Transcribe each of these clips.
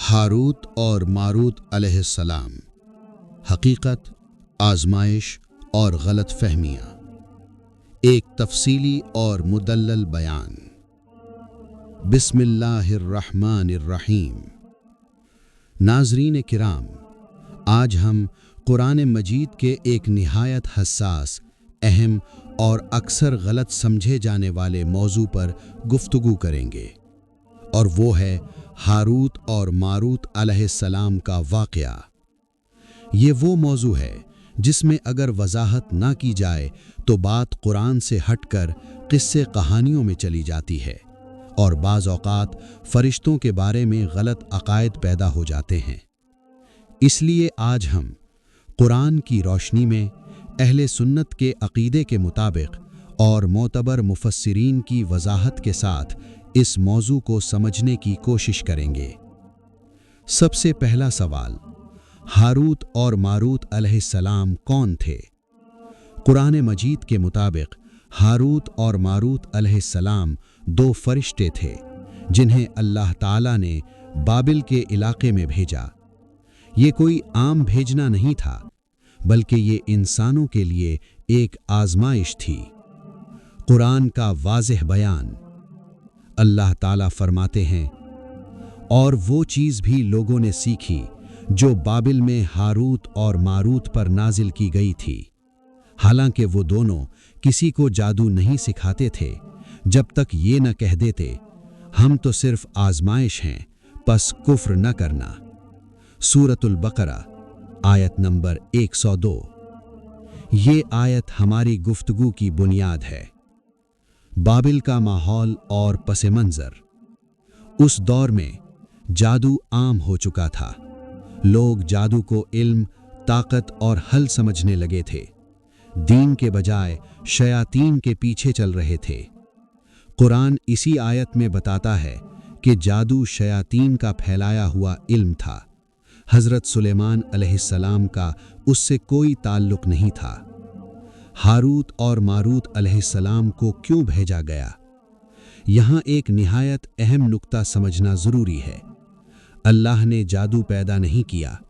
Harut और Marut अलैहिस्सलाम, हकीकत, आजमाइश और गलत फहमियाँ। एक तफसीली और मुदल्लल बयान। बिस्मिल्लाहिर्रहमानिर्रहीम। नाज़रीन किराम, आज हम कुरान मजीद के एक निहायत हसास, अहम और अक्सर गलत समझे जाने वाले मौजू पर गुफ्तगू करेंगे, और वो है हारूत और मारूत अलैहिस्सलाम का वाक़या। ये वो मौजू है जिसमें अगर वजाहत ना की जाए तो बात कुरान से हटकर किस्से कहानियों में चली जाती है, और बाज़ औक़ात फ़रिश्तों के बारे में गलत अक़ायद पैदा हो जाते हैं। इसलिए आज हम कुरान की रोशनी में अहले सुन्नत के अक़ीदे के मुताबिक और मोतबर मुफस्सिरीन की वजाहत के साथ इस मौजू को समझने की कोशिश करेंगे। सबसे पहला सवाल, हारूत और मारूत अलैहिस्सलाम कौन थे? कुरान मजीद के मुताबिक हारूत और मारूत अलैहिस्सलाम दो फरिश्ते थे जिन्हें अल्लाह ताला ने बाबिल के इलाके में भेजा। ये कोई आम भेजना नहीं था, बल्कि ये इंसानों के लिए एक आजमाइश थी। कुरान का वाज़ेह बयान। अल्लाह ताला फरमाते हैं, और वो चीज़ भी लोगों ने सीखी जो बाबिल में हारूत और मारूत पर नाजिल की गई थी, हालांकि वो दोनों किसी को जादू नहीं सिखाते थे जब तक ये न कह देते हम तो सिर्फ आजमाइश हैं, बस कुफ्र न करना। सूरतुल बकरा आयत नंबर 102। ये आयत हमारी गुफ्तगू की बुनियाद है। बाबिल का माहौल और पस मंज़र। उस दौर में जादू आम हो चुका था। लोग जादू को इल्म, ताकत और हल समझने लगे थे। दीन के बजाय शयातीन के पीछे चल रहे थे। कुरान इसी आयत में बताता है कि जादू शयातीन का फैलाया हुआ इल्म था। हज़रत सुलेमान अलैहिस्सलाम का उससे कोई ताल्लुक़ नहीं था। हारूत और मारूत अलैहिस्सलाम को क्यों भेजा गया? यहाँ एक निहायत अहम नुक्ता समझना ज़रूरी है। अल्लाह ने जादू पैदा नहीं किया।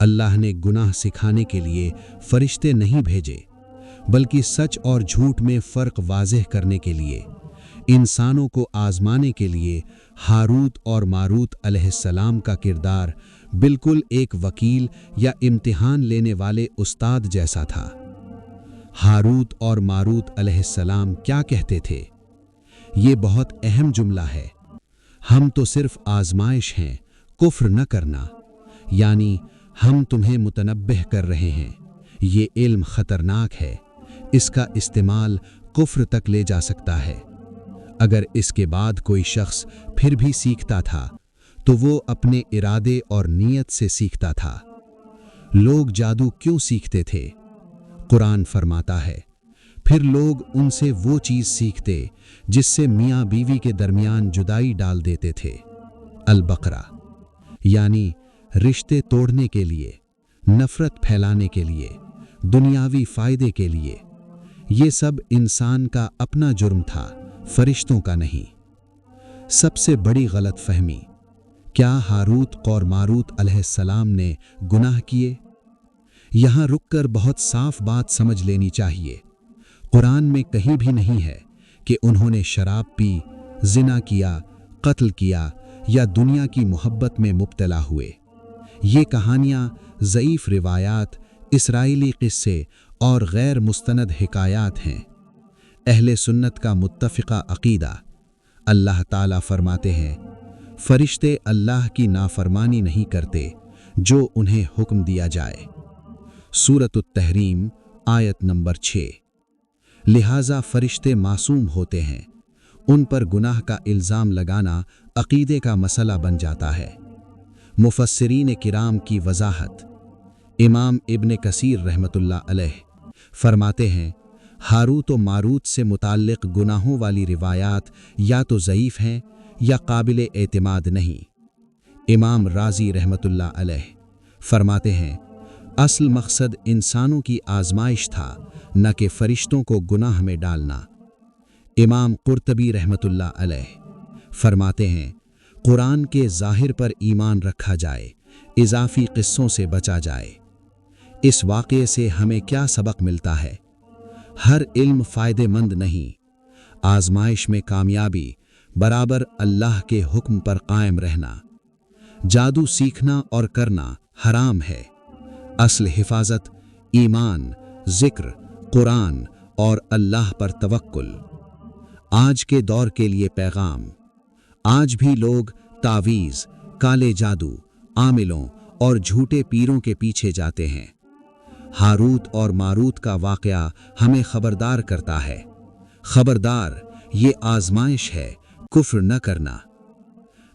अल्लाह ने गुनाह सिखाने के लिए फरिश्ते नहीं भेजे, बल्कि सच और झूठ में फ़र्क वाज़ेह करने के लिए, इंसानों को आज़माने के लिए हारूत और मारूत अलैहिस्सलाम का किरदार बिल्कुल एक वकील या इम्तिहान लेने वाले उस्ताद जैसा था। हारूत और मारूत अलैहिस्सलाम क्या कहते थे? ये बहुत अहम जुमला है। हम तो सिर्फ आजमाइश हैं, कुफ्र न करना। यानी हम तुम्हें मुतनब्बिह कर रहे हैं, ये इल्म ख़तरनाक है, इसका इस्तेमाल कुफ्र तक ले जा सकता है। अगर इसके बाद कोई शख्स फिर भी सीखता था तो वो अपने इरादे और नीयत से सीखता था। लोग जादू क्यों सीखते थे? कुरान फरमाता है, फिर लोग उनसे वो चीज़ सीखते जिससे मियाँ बीवी के दरमियान जुदाई डाल देते थे। अल बकरा। यानी रिश्ते तोड़ने के लिए, नफ़रत फैलाने के लिए, दुनियावी फ़ायदे के लिए। ये सब इंसान का अपना जुर्म था, फरिश्तों का नहीं। सबसे बड़ी गलत फहमी, क्या हारूत और मारूत अलैहिस्सलाम ने गुनाह किए? यहाँ रुककर बहुत साफ बात समझ लेनी चाहिए। कुरान में कहीं भी नहीं है कि उन्होंने शराब पी, जिना किया, कत्ल किया या दुनिया की मोहब्बत में मुब्तला हुए। ये कहानियाँ ज़ईफ़ रिवायात, इसराइली क़िस्से और गैर मुस्तनद हिकायात हैं। अहले सुन्नत का मुत्तफ़िक़ा अक़ीदा। अल्लाह ताला फरमाते हैं, फ़रिश्ते अल्लाह की नाफरमानी नहीं करते जो उन्हें हुक्म दिया जाए। सूरतुत तहरीम आयत नंबर 6। लिहाजा फ़रिश्ते मासूम होते हैं। उन पर गुनाह का इल्ज़ाम लगाना अक़ीदे का मसला बन जाता है। मुफस्सिरीन किराम की वज़ाहत। इमाम इब्न कसीर रहमतुल्लाह अलैह फरमाते हैं, हारूत व मारूत से मुताल्लिक़ गुनाहों वाली रिवायात या तो ज़ईफ़ हैं या काबिल एतमाद नहीं। इमाम राज़ी रहमतुल्लाह अलैह फरमाते हैं, असल मकसद इंसानों की आजमाइश था, न कि फरिश्तों को गुनाह में डालना। इमाम कुर्तबी रहमतुल्लाह अलैह फरमाते हैं, قرآن کے ظاہر پر ایمان رکھا جائے، اضافی قصوں سے بچا جائے۔ اس واقعے سے ہمیں کیا سبق ملتا ہے؟ ہر علم فائدہ مند نہیں۔ آزمائش میں کامیابی برابر اللہ کے حکم پر قائم رہنا۔ جادو سیکھنا اور کرنا حرام ہے۔ اصل حفاظت ایمان، ذکر، قرآن اور اللہ پر توکل۔ آج کے دور کے لیے پیغام: آج بھی لوگ تعویذ، کالے جادو، عاملوں اور جھوٹے پیروں کے پیچھے جاتے ہیں۔ ہاروت اور ماروت کا واقعہ ہمیں خبردار کرتا ہے۔ خبردار، یہ آزمائش ہے، کفر نہ کرنا۔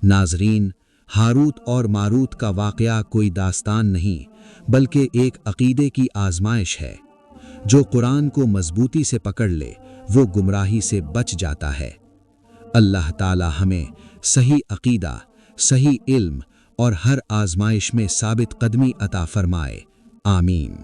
ناظرین، ہاروت اور ماروت کا واقعہ کوئی داستان نہیں بلکہ ایک عقیدے کی آزمائش ہے۔ جو قرآن کو مضبوطی سے پکڑ لے وہ گمراہی سے بچ جاتا ہے۔ اللہ تعالی ہمیں صحیح عقیدہ، صحیح علم اور ہر آزمائش میں ثابت قدمی عطا فرمائے۔ آمین۔